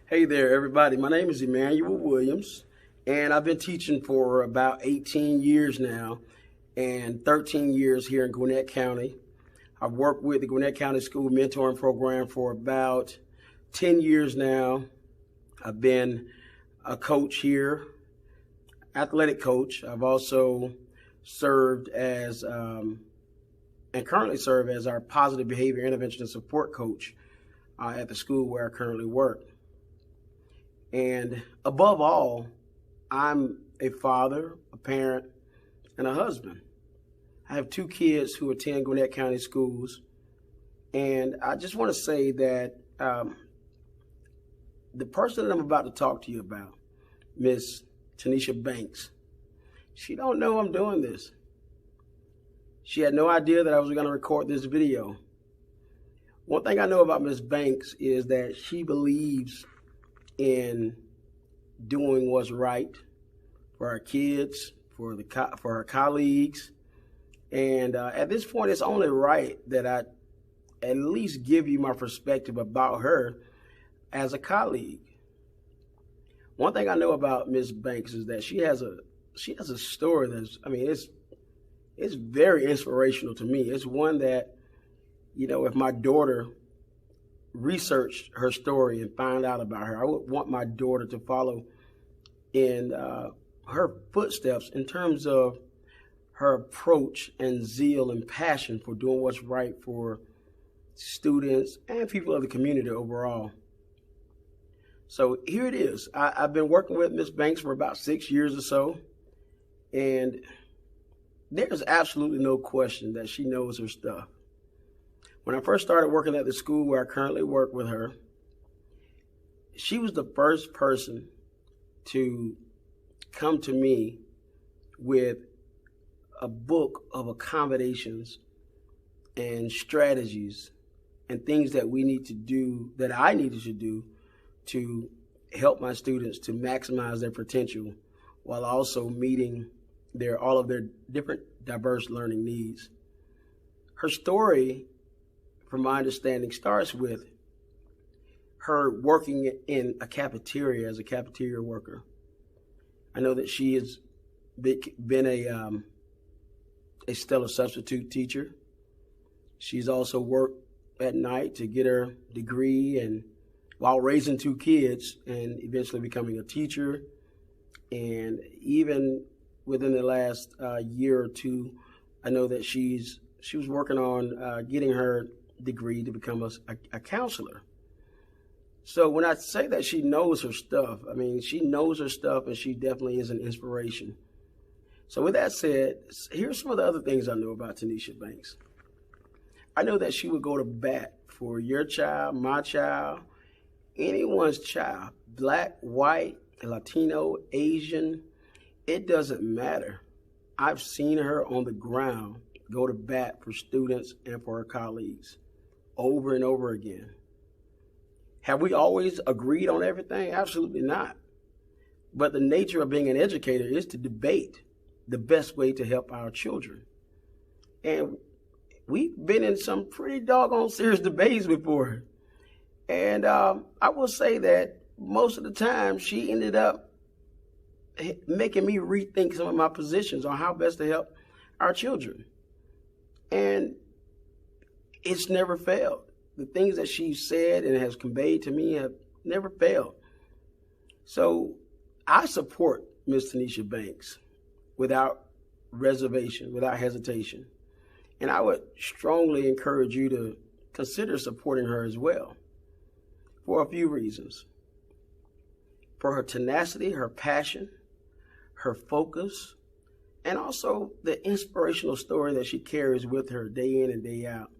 Hey there, everybody. My name is Emmanuel Williams, and I've been teaching for about 18 years now and 13 years here in Gwinnett County. I've worked with the Gwinnett County School Mentoring Program for about 10 years now. I've been a coach here, athletic coach. I've also served as and currently serve as our positive behavior intervention and support coach at the school where I currently work. And above all, I'm a father, a parent, and a husband. I have two kids who attend Gwinnett County schools. And I just want to say that the person that I'm about to talk to you about, Miss Tanisha Banks, she don't know I'm doing this. She had no idea that I was going to record this video. One thing I know about Miss Banks is that she believes in doing what's right for our kids, for our colleagues, and at this point, it's only right that I at least give you my perspective about her as a colleague. One thing I know about Miss Banks is that she has a story that's, it's very inspirational to me. It's one that, if my daughter researched her story and found out about her, I would want my daughter to follow in her footsteps in terms of her approach and zeal and passion for doing what's right for students and people of the community overall. So here it is. I've been working with Miss Banks for about 6 years or so, and there's absolutely no question that she knows her stuff. When I first started working at the school where I currently work with her, she was the first person to come to me with a book of accommodations and strategies and things that we need to do, that I needed to do to help my students to maximize their potential while also meeting all of their different diverse learning needs. Her story, from my understanding, starts with her working in a cafeteria as a cafeteria worker. I know that she has been a stellar substitute teacher. She's also worked at night to get her degree, and while raising two kids and eventually becoming a teacher. And even within the last year or two, I know that she was working on getting her degree to become a counselor. So when I say that she knows her stuff, she knows her stuff, and she definitely is an inspiration. So with that said, here's some of the other things I know about Tanisha Banks. I know that she would go to bat for your child, my child, anyone's child, black, white, Latino, Asian, it doesn't matter. I've seen her on the ground go to bat for students and for her colleagues over and over again. Have we always agreed on everything? Absolutely not. But the nature of being an educator is to debate the best way to help our children. And we've been in some pretty doggone serious debates before. And I will say that most of the time she ended up making me rethink some of my positions on how best to help our children. And it's never failed. The things that she said and has conveyed to me have never failed. So I support Ms. Tanisha Banks without reservation, without hesitation. And I would strongly encourage you to consider supporting her as well for a few reasons. For her tenacity, her passion, her focus, and also the inspirational story that she carries with her day in and day out.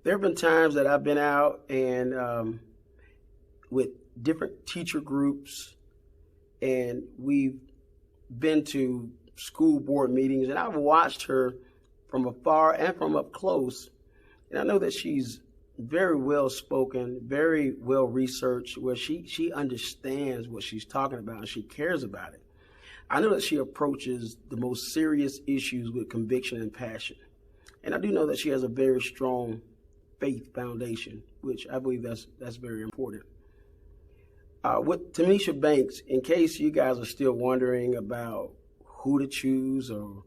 There have been times that I've been out and with different teacher groups, and we've been to school board meetings, and I've watched her from afar and from up close. And I know that she's very well spoken, very well researched, where she understands what she's talking about and she cares about it. I know that she approaches the most serious issues with conviction and passion. And I do know that she has a very strong faith foundation, which I believe that's very important. With Tanisha Banks, in case you guys are still wondering about who to choose or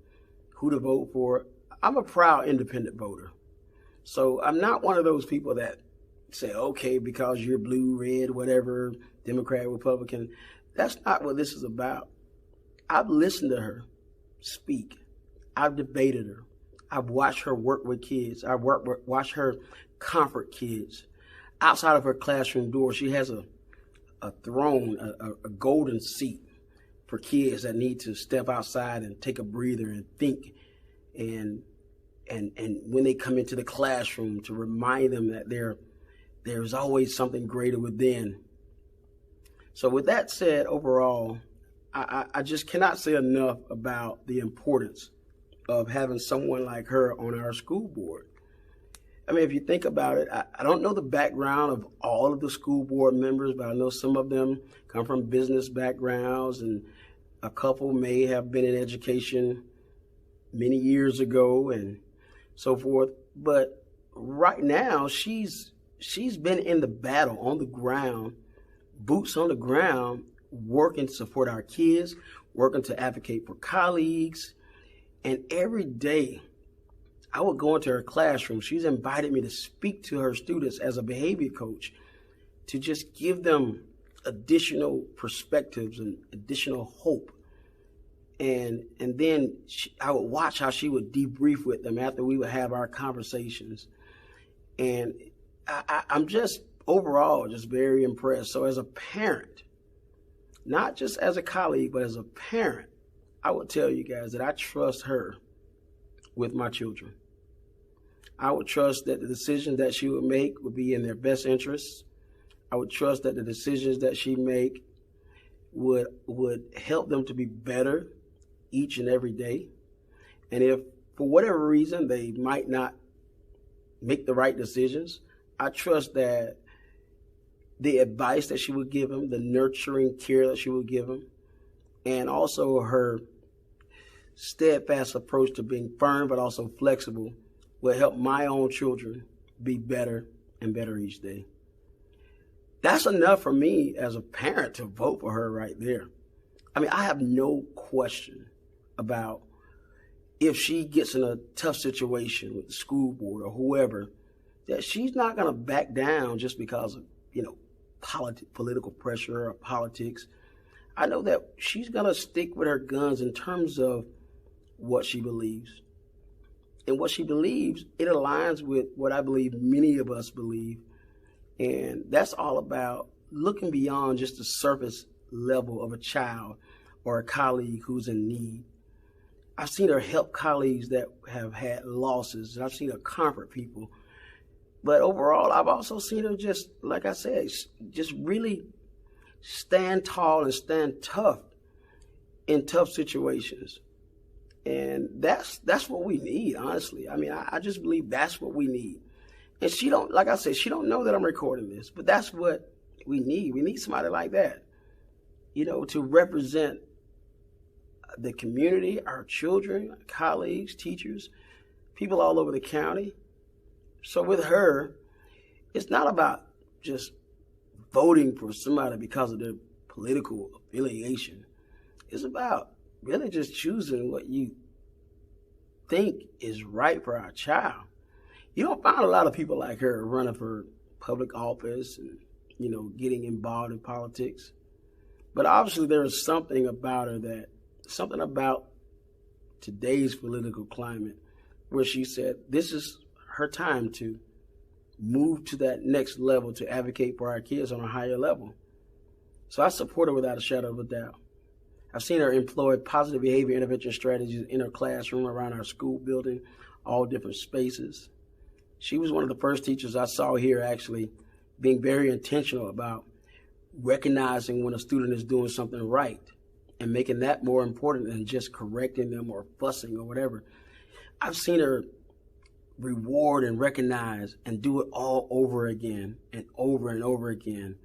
who to vote for, I'm a proud independent voter. So I'm not one of those people that say, okay, because you're blue, red, whatever, Democrat, Republican. That's not what this is about. I've listened to her speak. I've debated her. I've watched her work with kids. I've watched her comfort kids. Outside of her classroom door, she has a throne, a golden seat for kids that need to step outside and take a breather and think, and when they come into the classroom, to remind them that there's always something greater within. So with that said, overall, I just cannot say enough about the importance of having someone like her on our school board. I mean, if you think about it, I don't know the background of all of the school board members, but I know some of them come from business backgrounds, and a couple may have been in education many years ago and so forth. But right now, she's been in the battle on the ground, boots on the ground, working to support our kids, working to advocate for colleagues. And every day, I would go into her classroom. She's invited me to speak to her students as a behavior coach, to just give them additional perspectives and additional hope. And then I would watch how she would debrief with them after we would have our conversations. And I'm just overall just very impressed. So as a parent, not just as a colleague, but as a parent, I would tell you guys that I trust her with my children. I would trust that the decisions that she would make would be in their best interests. I would trust that the decisions that she make would help them to be better each and every day. And if for whatever reason they might not make the right decisions, I trust that the advice that she would give them, the nurturing care that she would give them, and also her steadfast approach to being firm but also flexible will help my own children be better and better each day. That's enough for me as a parent to vote for her right there. I mean, I have no question about if she gets in a tough situation with the school board or whoever, that she's not going to back down just because of, political pressure or politics. I know that she's going to stick with her guns in terms of what she believes. And what she believes, it aligns with what I believe many of us believe. And that's all about looking beyond just the surface level of a child or a colleague who's in need. I've seen her help colleagues that have had losses, and I've seen her comfort people. But overall, I've also seen her just, like I said, just really stand tall and stand tough in tough situations. And that's what we need, honestly. I mean, I just believe that's what we need. And she don't, like I said, she don't know that I'm recording this, but that's what we need. We need somebody like that, to represent the community, our children, colleagues, teachers, people all over the county. So with her, it's not about just voting for somebody because of their political affiliation. It's about really just choosing what you think is right for our child. You don't find a lot of people like her running for public office and, getting involved in politics. But obviously there is something about her something about today's political climate where she said this is her time to move to that next level, to advocate for our kids on a higher level. So I support her without a shadow of a doubt. I've seen her employ positive behavior intervention strategies in her classroom, around our school building, all different spaces. She was one of the first teachers I saw here actually being very intentional about recognizing when a student is doing something right and making that more important than just correcting them or fussing or whatever. I've seen her reward and recognize and do it all over again and over again.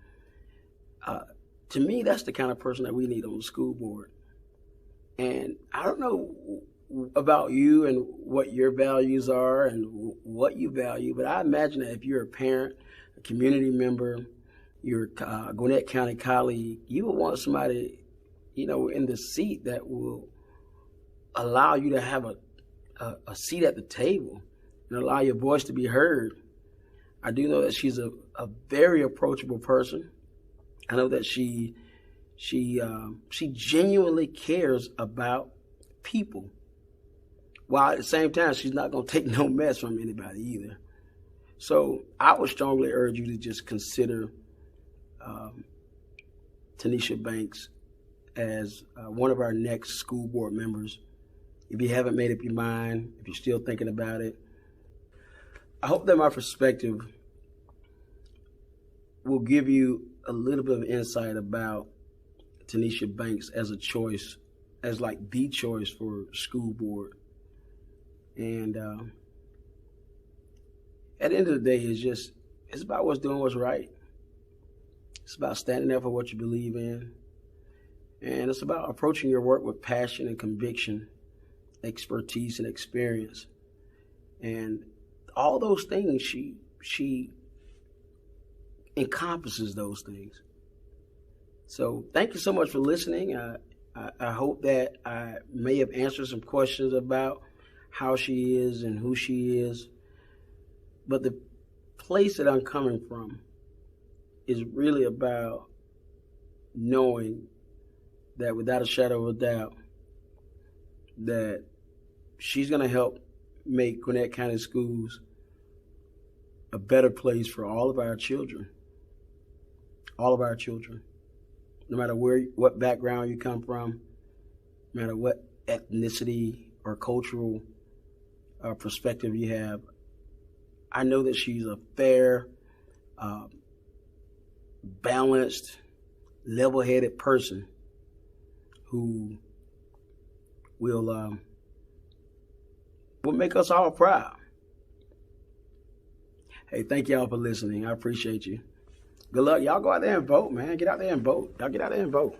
To me, that's the kind of person that we need on the school board. And I don't know about you and what your values are and what you value, but I imagine that if you're a parent, a community member, your Gwinnett County colleague, you would want somebody, in the seat that will allow you to have a seat at the table and allow your voice to be heard. I do know that she's a very approachable person. I know that she genuinely cares about people, while at the same time she's not going to take no mess from anybody either. So I would strongly urge you to just consider Tanisha Banks as one of our next school board members. If you haven't made up your mind, if you're still thinking about it, I hope that my perspective will give you a little bit of insight about Tanisha Banks as a choice, as like the choice for school board. And at the end of the day, it's about doing what's right. It's about standing up for what you believe in. And it's about approaching your work with passion and conviction, expertise and experience. And all those things, she encompasses those things. So thank you so much for listening. I hope that I may have answered some questions about how she is and who she is. But the place that I'm coming from is really about knowing that without a shadow of a doubt that she's going to help make Gwinnett County schools a better place for all of our children. All of our children. No matter what background you come from, no matter what ethnicity or cultural perspective you have, I know that she's a fair, balanced, level-headed person who will make us all proud. Hey, thank y'all for listening. I appreciate you. Good luck. Y'all go out there and vote, man. Get out there and vote. Y'all get out there and vote.